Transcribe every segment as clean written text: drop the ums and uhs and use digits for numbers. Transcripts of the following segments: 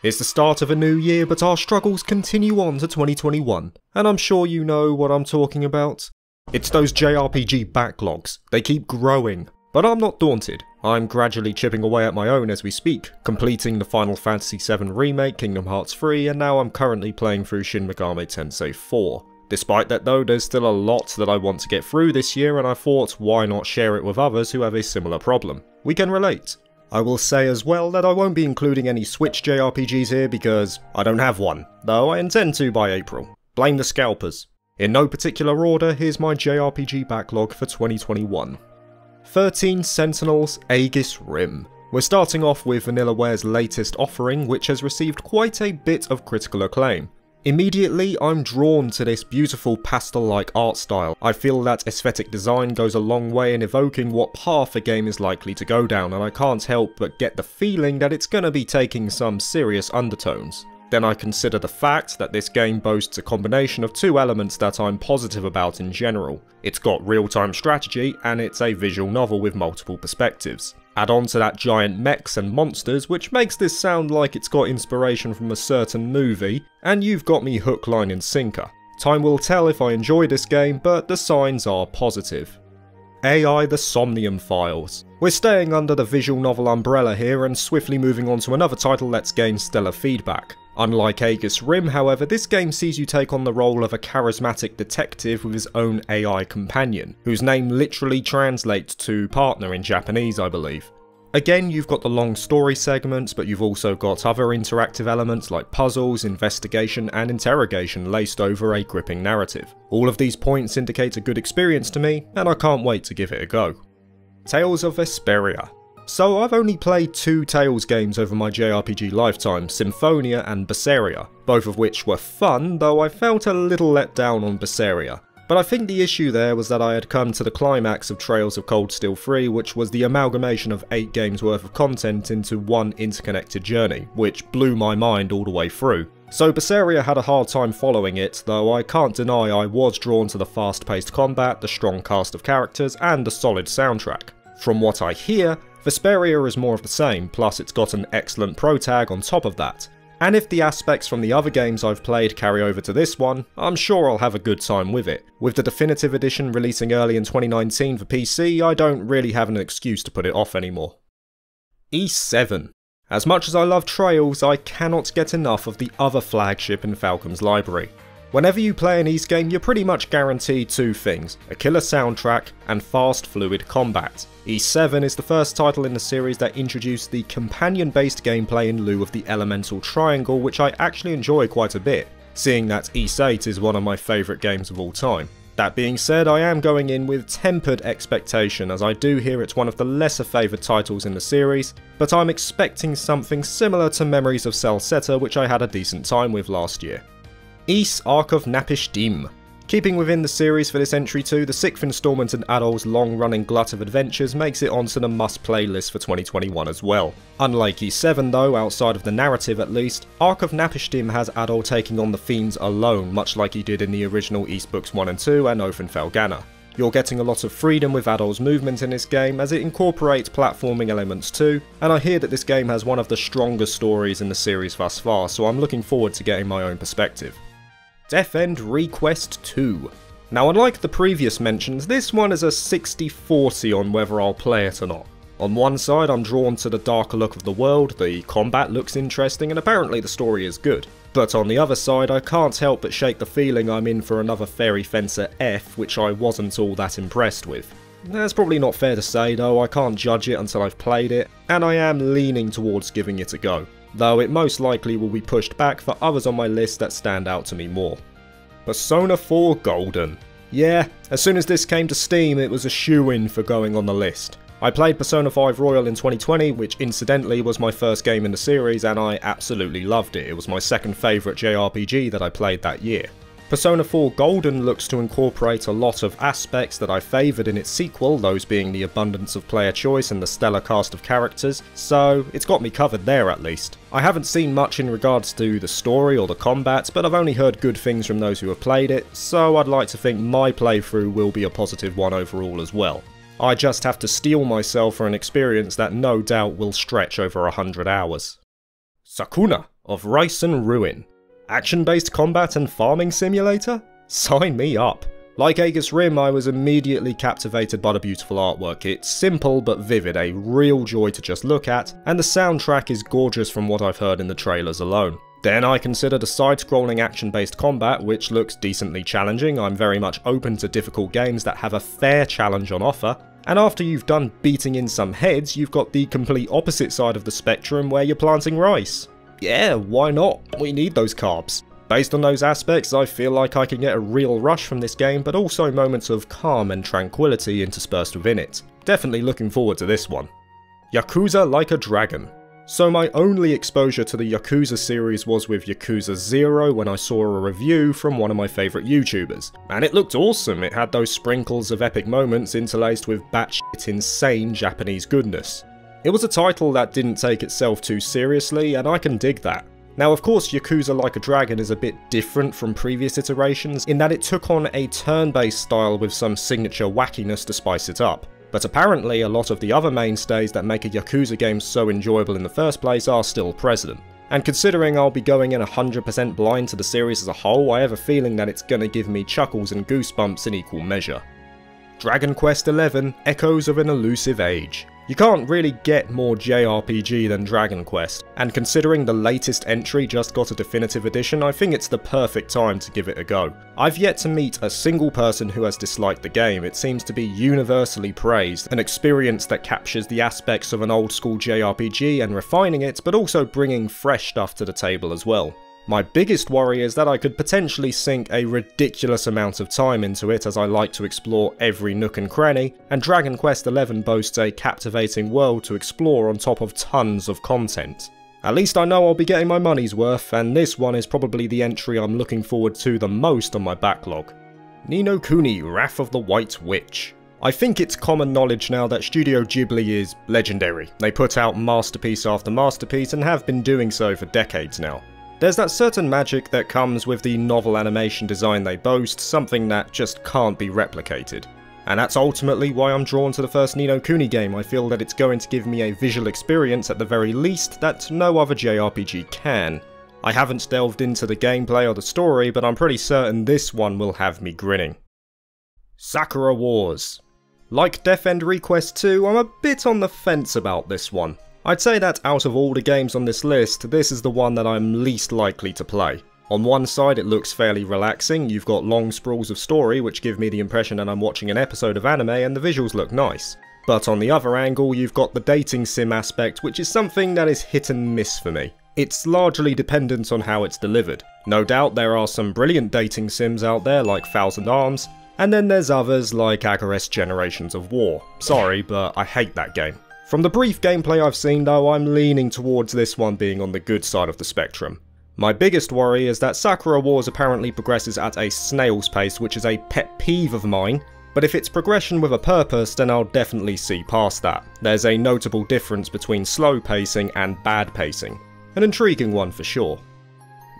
It's the start of a new year, but our struggles continue on to 2021, and I'm sure you know what I'm talking about. It's those JRPG backlogs. They keep growing. But I'm not daunted. I'm gradually chipping away at my own as we speak, completing the Final Fantasy VII Remake, Kingdom Hearts 3, and now I'm currently playing through Shin Megami Tensei 4. Despite that though, there's still a lot that I want to get through this year, and I thought, why not share it with others who have a similar problem? We can relate. I will say as well that I won't be including any Switch JRPGs here because I don't have one, though I intend to by April. Blame the scalpers. In no particular order, here's my JRPG backlog for 2021. 13 Sentinels Aegis Rim. We're starting off with Vanillaware's latest offering, which has received quite a bit of critical acclaim. Immediately, I'm drawn to this beautiful pastel-like art style. I feel that aesthetic design goes a long way in evoking what path a game is likely to go down, and I can't help but get the feeling that it's gonna be taking some serious undertones. Then I consider the fact that this game boasts a combination of two elements that I'm positive about in general. It's got real-time strategy, and it's a visual novel with multiple perspectives. Add on to that giant mechs and monsters, which makes this sound like it's got inspiration from a certain movie, and you've got me hook, line and sinker. Time will tell if I enjoy this game, but the signs are positive. AI the Somnium Files. We're staying under the visual novel umbrella here and swiftly moving on to another title that's gained stellar feedback. Unlike Aegis Rim, however, this game sees you take on the role of a charismatic detective with his own AI companion, whose name literally translates to partner in Japanese, I believe. Again, you've got the long story segments, but you've also got other interactive elements like puzzles, investigation, and interrogation laced over a gripping narrative. All of these points indicate a good experience to me, and I can't wait to give it a go. Tales of Vesperia. So I've only played 2 Tales games over my JRPG lifetime, Symphonia and BACKLOG, both of which were fun, though I felt a little let down on BACKLOG. But I think the issue there was that I had come to the climax of Trails of Cold Steel 3, which was the amalgamation of 8 games worth of content into one interconnected journey, which blew my mind all the way through. So BACKLOG had a hard time following it, though I can't deny I was drawn to the fast-paced combat, the strong cast of characters, and the solid soundtrack. From what I hear, Vesperia is more of the same, plus it's got an excellent protag on top of that. And if the aspects from the other games I've played carry over to this one, I'm sure I'll have a good time with it. With the definitive edition releasing early in 2019 for PC, I don't really have an excuse to put it off anymore. E7. As much as I love Trails, I cannot get enough of the other flagship in Falcom's library. Whenever you play an Ys game, you're pretty much guaranteed 2 things, a killer soundtrack and fast, fluid combat. E7 is the first title in the series that introduced the companion-based gameplay in lieu of the elemental triangle, which I actually enjoy quite a bit, seeing that Ys 8 is one of my favourite games of all time. That being said, I am going in with tempered expectation, as I do hear it's one of the lesser favoured titles in the series, but I'm expecting something similar to Memories of Celceta, which I had a decent time with last year. Ys Arc of NAPISHTIM. Keeping within the series for this entry too, the 6th installment in Adol's long-running glut of adventures makes it onto the must-play list for 2021 as well. Unlike E7 though, outside of the narrative at least, Arc of NAPISHTIM has Adol taking on the fiends alone, much like he did in the original Ys Books 1 and 2 and Oath-in-Felghana. You're getting a lot of freedom with Adol's movement in this game, as it incorporates platforming elements too, and I hear that this game has one of the strongest stories in the series thus far, so I'm looking forward to getting my own perspective. Death End Request 2. Now, unlike the previous mentions, this one is a 60-40 on whether I'll play it or not. On one side, I'm drawn to the darker look of the world, the combat looks interesting, and apparently the story is good. But on the other side, I can't help but shake the feeling I'm in for another Fairy Fencer F, which I wasn't all that impressed with. That's probably not fair to say though, I can't judge it until I've played it, and I am leaning towards giving it a go, though it most likely will be pushed back for others on my list that stand out to me more. Persona 4 Golden. Yeah, as soon as this came to Steam, it was a shoo-in for going on the list. I played Persona 5 Royal in 2020, which incidentally was my first game in the series, and I absolutely loved it. It was my second favourite JRPG that I played that year. Persona 4 Golden looks to incorporate a lot of aspects that I favoured in its sequel, those being the abundance of player choice and the stellar cast of characters, so it's got me covered there at least. I haven't seen much in regards to the story or the combat, but I've only heard good things from those who have played it, so I'd like to think my playthrough will be a positive one overall as well. I just have to steel myself for an experience that no doubt will stretch over 100 hours. SAKUNA of Rice and Ruin. Action-based combat and farming simulator? Sign me up. Like Aegis Rim, I was immediately captivated by the beautiful artwork. It's simple but vivid, a real joy to just look at, and the soundtrack is gorgeous from what I've heard in the trailers alone. Then I considered a side-scrolling action-based combat, which looks decently challenging. I'm very much open to difficult games that have a fair challenge on offer. And after you've done beating in some heads, you've got the complete opposite side of the spectrum where you're planting rice. Yeah, why not? We need those carbs. Based on those aspects, I feel like I can get a real rush from this game, but also moments of calm and tranquility interspersed within it. Definitely looking forward to this one. Yakuza Like a Dragon. So my only exposure to the Yakuza series was with Yakuza 0 when I saw a review from one of my favourite YouTubers. And it looked awesome. It had those sprinkles of epic moments interlaced with batshit insane Japanese goodness. It was a title that didn't take itself too seriously, and I can dig that. Now of course Yakuza Like a Dragon is a bit different from previous iterations in that it took on a turn-based style with some signature wackiness to spice it up. But apparently a lot of the other mainstays that make a Yakuza game so enjoyable in the first place are still present. And considering I'll be going in 100% blind to the series as a whole, I have a feeling that it's gonna give me chuckles and goosebumps in equal measure. Dragon Quest XI Echoes of an Elusive Age. You can't really get more JRPG than Dragon Quest, and considering the latest entry just got a definitive edition, I think it's the perfect time to give it a go. I've yet to meet a single person who has disliked the game. It seems to be universally praised, an experience that captures the aspects of an old school JRPG and refining it, but also bringing fresh stuff to the table as well. My biggest worry is that I could potentially sink a ridiculous amount of time into it, as I like to explore every nook and cranny, and Dragon Quest XI boasts a captivating world to explore on top of tons of content. At least I know I'll be getting my money's worth, and this one is probably the entry I'm looking forward to the most on my backlog. Ni no Kuni Wrath of the White Witch. I think it's common knowledge now that Studio Ghibli is legendary. They put out masterpiece after masterpiece and have been doing so for decades now. There's that certain magic that comes with the novel animation design they boast, something that just can't be replicated. And that's ultimately why I'm drawn to the first Ni no Kuni game. I feel that it's going to give me a visual experience at the very least that no other JRPG can. I haven't delved into the gameplay or the story, but I'm pretty certain this one will have me grinning. Sakura Wars. Like Death End Request 2, I'm a bit on the fence about this one. I'd say that out of all the games on this list, this is the one that I'm least likely to play. On one side it looks fairly relaxing, you've got long sprawls of story which give me the impression that I'm watching an episode of anime and the visuals look nice. But on the other angle you've got the dating sim aspect, which is something that is hit and miss for me. It's largely dependent on how it's delivered. No doubt there are some brilliant dating sims out there like Thousand Arms, and then there's others like AEGIS Generations of War. Sorry, but I hate that game. From the brief gameplay I've seen though, I'm leaning towards this one being on the good side of the spectrum. My biggest worry is that Sakura Wars apparently progresses at a snail's pace, which is a pet peeve of mine, but if it's progression with a purpose then I'll definitely see past that. There's a notable difference between slow pacing and bad pacing. An intriguing one for sure.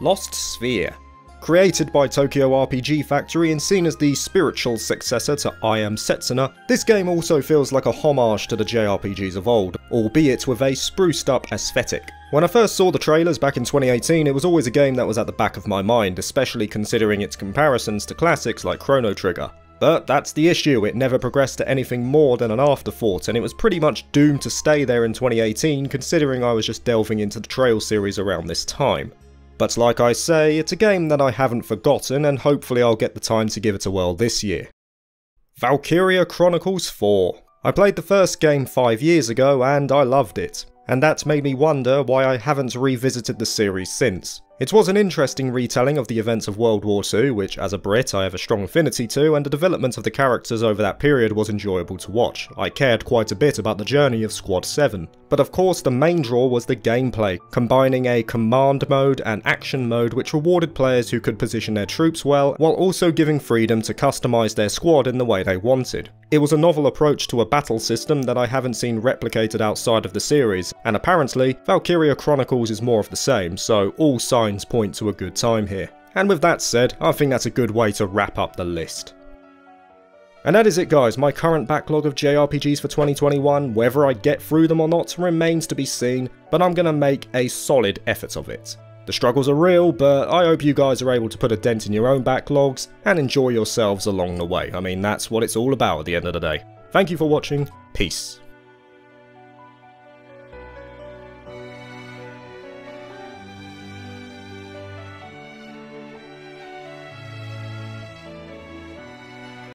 Lost Sphere. Created by Tokyo RPG Factory and seen as the spiritual successor to I Am Setsuna, this game also feels like a homage to the JRPGs of old, albeit with a spruced up aesthetic. When I first saw the trailers back in 2018, it was always a game that was at the back of my mind, especially considering its comparisons to classics like Chrono Trigger. But that's the issue, it never progressed to anything more than an afterthought, and it was pretty much doomed to stay there in 2018 considering I was just delving into the Trail series around this time. But like I say, it's a game that I haven't forgotten and hopefully I'll get the time to give it a whirl this year. VALKYRIA Chronicles 4. I played the first game 5 years ago and I loved it, and that made me wonder why I haven't revisited the series since. It was an interesting retelling of the events of World War II, which as a Brit I have a strong affinity to, and the development of the characters over that period was enjoyable to watch. I cared quite a bit about the journey of Squad 7. But of course the main draw was the gameplay, combining a command mode and action mode which rewarded players who could position their troops well, while also giving freedom to customise their squad in the way they wanted. It was a novel approach to a battle system that I haven't seen replicated outside of the series, and apparently VALKYRIA Chronicles is more of the same, so all signs point to a good time here. And with that said, I think that's a good way to wrap up the list. And that is it guys, my current backlog of JRPGs for 2021, whether I get through them or not remains to be seen, but I'm gonna make a solid effort of it. The struggles are real, but I hope you guys are able to put a dent in your own backlogs and enjoy yourselves along the way. I mean, that's what it's all about at the end of the day. Thank you for watching, peace.